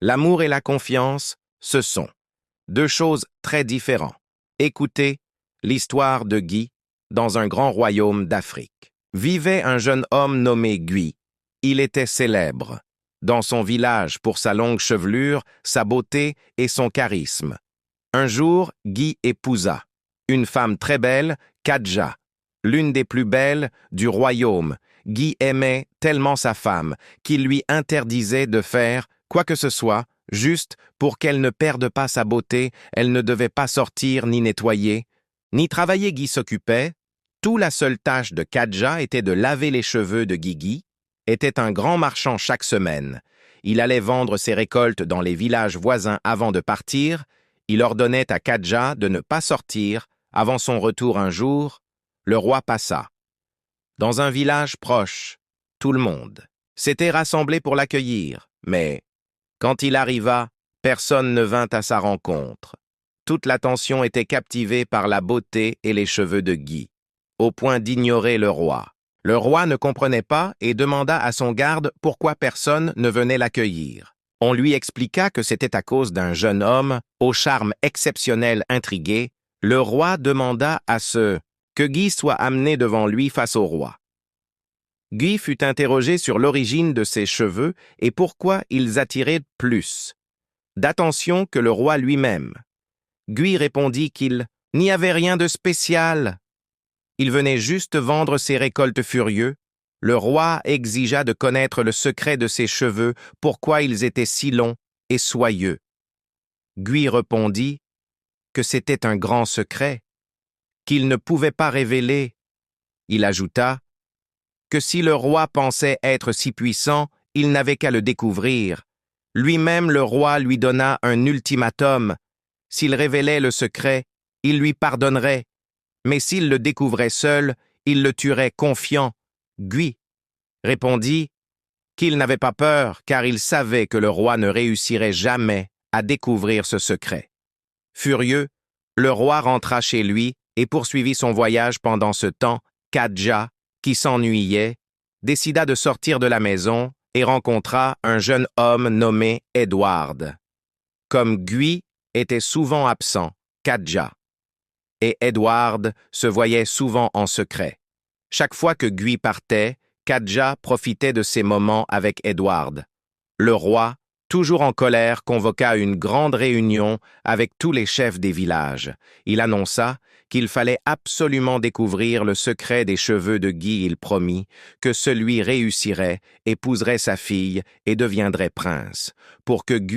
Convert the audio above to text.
L'amour et la confiance, ce sont deux choses très différentes. Écoutez l'histoire de Guy dans un grand royaume d'Afrique. Vivait un jeune homme nommé Guy. Il était célèbre dans son village pour sa longue chevelure, sa beauté et son charisme. Un jour, Guy épousa une femme très belle, Kadja, l'une des plus belles du royaume. Guy aimait tellement sa femme qu'il lui interdisait de faire quoi que ce soit, juste pour qu'elle ne perde pas sa beauté. Elle ne devait pas sortir ni nettoyer, ni travailler. Guy s'occupait. Toute la seule tâche de Kadja était de laver les cheveux de Guigui. Était un grand marchand chaque semaine. Il allait vendre ses récoltes dans les villages voisins avant de partir. Il ordonnait à Kadja de ne pas sortir. Avant son retour un jour, le roi passa. Dans un village proche, tout le monde s'était rassemblé pour l'accueillir, mais quand il arriva, personne ne vint à sa rencontre. Toute l'attention était captivée par la beauté et les cheveux de Guy, au point d'ignorer le roi. Le roi ne comprenait pas et demanda à son garde pourquoi personne ne venait l'accueillir. On lui expliqua que c'était à cause d'un jeune homme au charme exceptionnel intrigué. Le roi demanda à ce que Guy soit amené devant lui face au roi. Guy fut interrogé sur l'origine de ses cheveux et pourquoi ils attiraient plus d'attention que le roi lui-même. Guy répondit qu'il n'y avait rien de spécial. Il venait juste vendre ses récoltes furieux. Le roi exigea de connaître le secret de ses cheveux, pourquoi ils étaient si longs et soyeux. Guy répondit que c'était un grand secret, qu'il ne pouvait pas révéler. Il ajouta que si le roi pensait être si puissant, il n'avait qu'à le découvrir. Lui-même, le roi lui donna un ultimatum. S'il révélait le secret, il lui pardonnerait, mais s'il le découvrait seul, il le tuerait confiant. Guy répondit qu'il n'avait pas peur, car il savait que le roi ne réussirait jamais à découvrir ce secret. Furieux, le roi rentra chez lui et poursuivit son voyage. Pendant ce temps, Kadja, qui s'ennuyait, décida de sortir de la maison et rencontra un jeune homme nommé Edward. Comme Guy était souvent absent, Kadja et Edward se voyaient souvent en secret. Chaque fois que Guy partait, Kadja profitait de ces moments avec Edward. Le roi, toujours en colère, convoqua une grande réunion avec tous les chefs des villages. Il annonça qu'il fallait absolument découvrir le secret des cheveux de Guy. Il promit que celui réussirait, épouserait sa fille et deviendrait prince. Pour que Guy